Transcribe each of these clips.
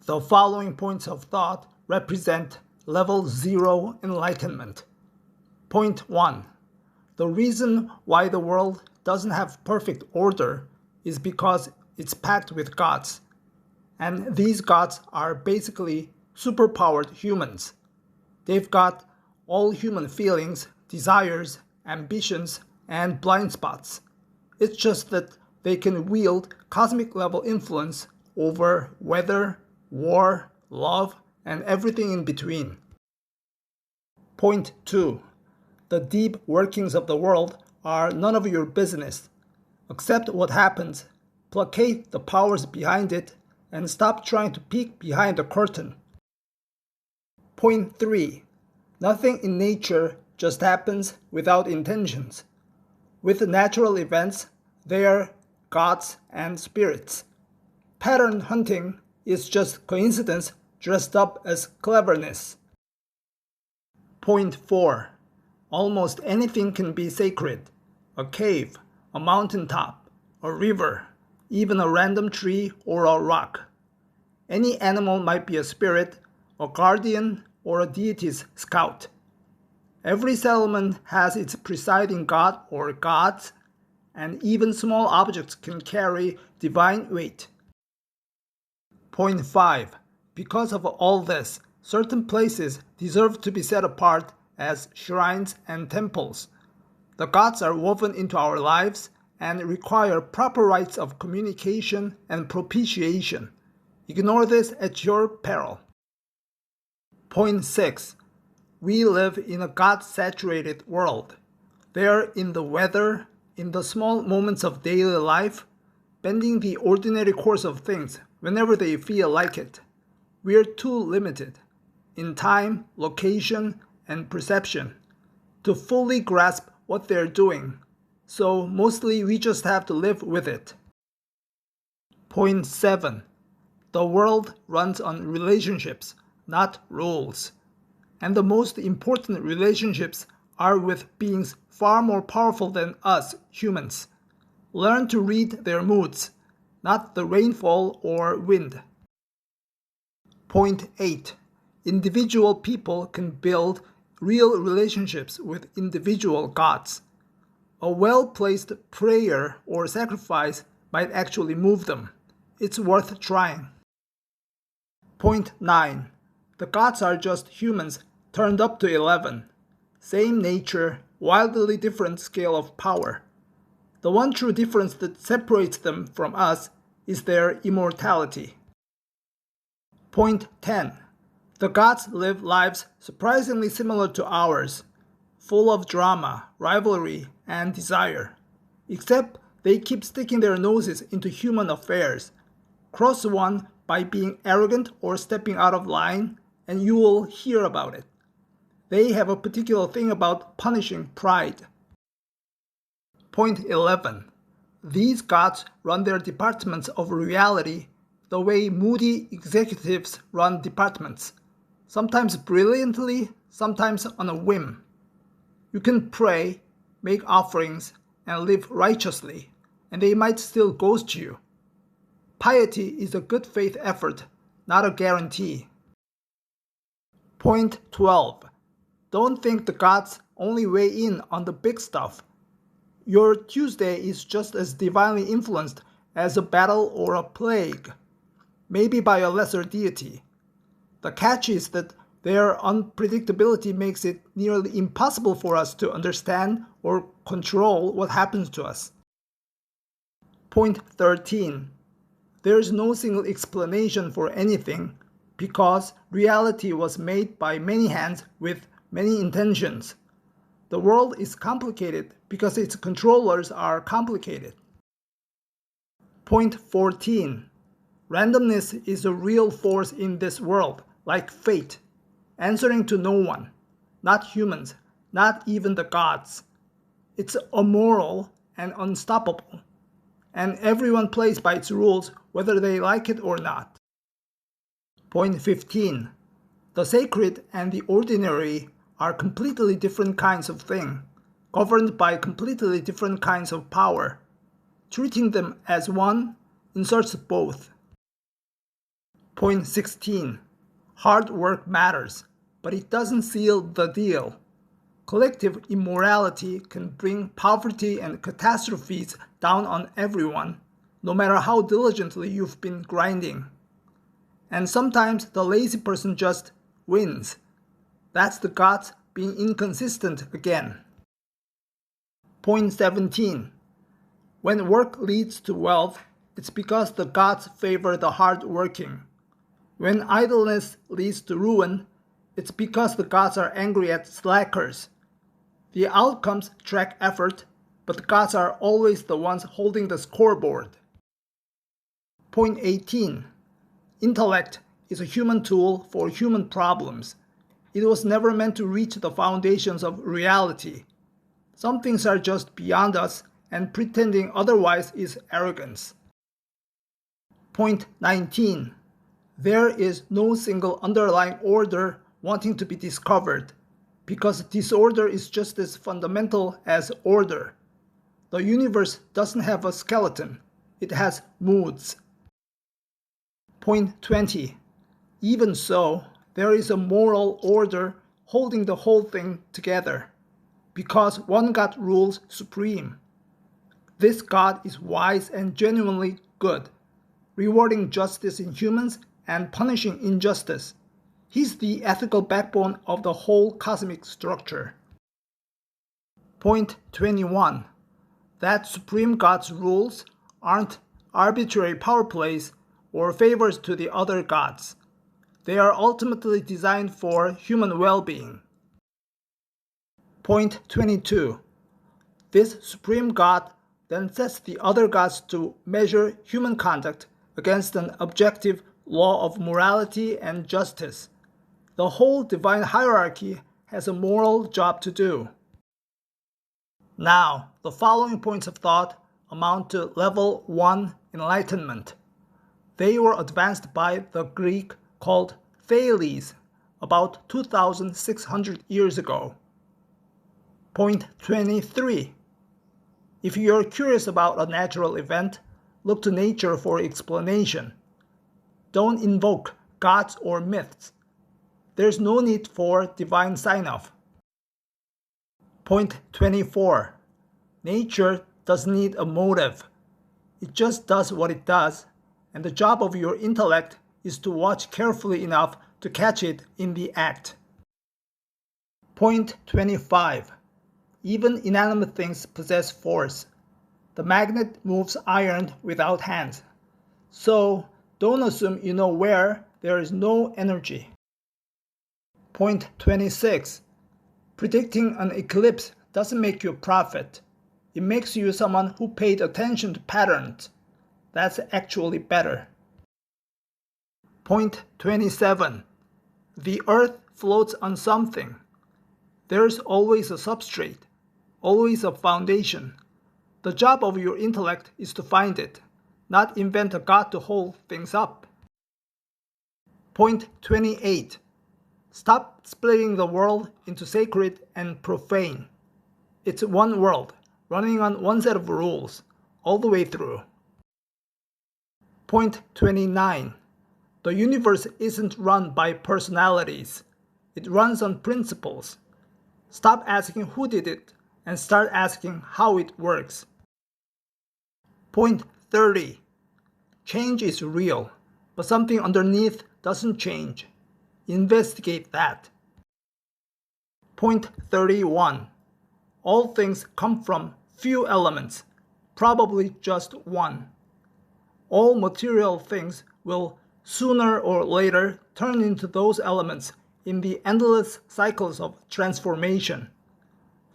The following points of thought represent level 0 enlightenment. Point 1. The reason why the world doesn't have perfect order is because it's packed with gods. And these gods are basically superpowered humans. They've got all human feelings, desires, ambitions, and blind spots. It's just that they can wield cosmic level influence over weather, war, love, and everything in between. Point 2. The deep workings of the world are none of your business. Accept what happens, placate the powers behind it, and stop trying to peek behind the curtain. Point 3. Nothing in nature just happens without intentions. With natural events, they are gods and spirits. Pattern hunting is just coincidence dressed up as cleverness. Point 4. Almost anything can be sacred. A cave, a mountaintop, a river, even a random tree or a rock. Any animal might be a spirit, a guardian, or a deity's scout. Every settlement has its presiding god or gods, and even small objects can carry divine weight. Point 5. Because of all this, certain places deserve to be set apart as shrines and temples. The gods are woven into our lives and require proper rites of communication and propitiation. Ignore this at your peril. Point 6. We live in a God-saturated world. There in the weather, in the small moments of daily life, bending the ordinary course of things whenever they feel like it. We're too limited in time, location, and perception to fully grasp what they're doing, so mostly we just have to live with it. Point 7. The world runs on relationships, not rules. And the most important relationships are with beings far more powerful than us humans. Learn to read their moods, not the rainfall or wind. Point 8. Individual people can build real relationships with individual gods. A well-placed prayer or sacrifice might actually move them. It's worth trying. Point 9. The gods are just humans turned up to 11. Same nature, wildly different scale of power. The one true difference that separates them from us is their immortality. Point 10. The gods live lives surprisingly similar to ours, full of drama, rivalry, and desire. Except they keep sticking their noses into human affairs. Cross one by being arrogant or stepping out of line, and you will hear about it. They have a particular thing about punishing pride. Point 11. These gods run their departments of reality the way moody executives run departments, sometimes brilliantly, sometimes on a whim. You can pray, make offerings, and live righteously, and they might still ghost you. Piety is a good faith effort, not a guarantee. Point 12. Don't think the gods only weigh in on the big stuff. Your Tuesday is just as divinely influenced as a battle or a plague, maybe by a lesser deity. The catch is that their unpredictability makes it nearly impossible for us to understand or control what happens to us. Point 13. There is no single explanation for anything because reality was made by many hands with many intentions. The world is complicated because its controllers are complicated. Point 14. Randomness is a real force in this world, like fate, answering to no one, not humans, not even the gods. It's immoral and unstoppable, and everyone plays by its rules whether they like it or not. Point 15. The sacred and the ordinary are completely different kinds of thing, governed by completely different kinds of power. Treating them as one inserts both. Point 16. Hard work matters, but it doesn't seal the deal. Collective immorality can bring poverty and catastrophes down on everyone, no matter how diligently you've been grinding. And sometimes the lazy person just wins. That's the gods being inconsistent again. Point 17. When work leads to wealth, it's because the gods favor the hard-working. When idleness leads to ruin, it's because the gods are angry at slackers. The outcomes track effort, but the gods are always the ones holding the scoreboard. Point 18. Intellect is a human tool for human problems. It was never meant to reach the foundations of reality. Some things are just beyond us, and pretending otherwise is arrogance. Point 19. There is no single underlying order wanting to be discovered, because disorder is just as fundamental as order. The universe doesn't have a skeleton, it has moods. Point 20. Even so, there is a moral order holding the whole thing together, because one God rules supreme. This God is wise and genuinely good, rewarding justice in humans and punishing injustice. He's the ethical backbone of the whole cosmic structure. Point 21. That Supreme God's rules aren't arbitrary power plays or favors to the other gods. They are ultimately designed for human well-being. Point 22. This Supreme God then sets the other gods to measure human conduct against an objective law of morality and justice. The whole divine hierarchy has a moral job to do. Now, the following points of thought amount to level 1 enlightenment. They were advanced by the Greek called Thales about 2,600 years ago. Point 23. If you're curious about a natural event, look to nature for explanation. Don't invoke gods or myths. There's no need for divine sign-off. Point 24. Nature doesn't need a motive. It just does what it does, and the job of your intellect is to watch carefully enough to catch it in the act. Point 25. Even inanimate things possess force. The magnet moves iron without hands. So, don't assume you know where there is no energy. Point 26. Predicting an eclipse doesn't make you a prophet. It makes you someone who paid attention to patterns. That's actually better. Point 27. The earth floats on something. There's always a substrate, always a foundation. The job of your intellect is to find it, not invent a god to hold things up. Point 28. Stop splitting the world into sacred and profane. It's one world, running on one set of rules, all the way through. Point 29. The universe isn't run by personalities. It runs on principles. Stop asking who did it and start asking how it works. Point 30. Change is real, but something underneath doesn't change. Investigate that. Point 31. All things come from few elements, probably just one. All material things will sooner or later turn into those elements in the endless cycles of transformation.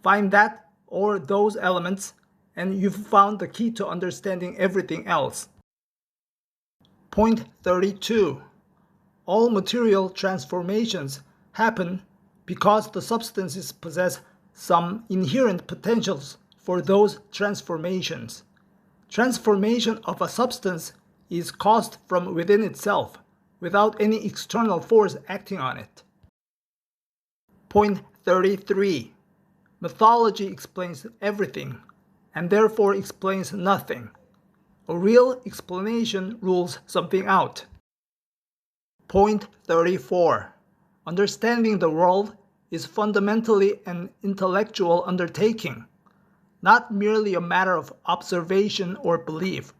Find that or those elements, and you've found the key to understanding everything else. Point 32. All material transformations happen because the substances possess some inherent potentials for those transformations. Transformation of a substance is caused from within itself, without any external force acting on it. Point 33. Mythology explains everything, and therefore explains nothing. A real explanation rules something out. Point 34. Understanding the world is fundamentally an intellectual undertaking, not merely a matter of observation or belief,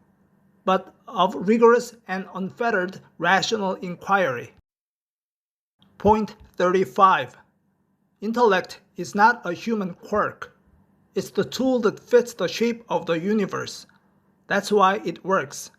but of rigorous and unfettered rational inquiry. Point 35. Intellect is not a human quirk. It's the tool that fits the shape of the universe. That's why it works.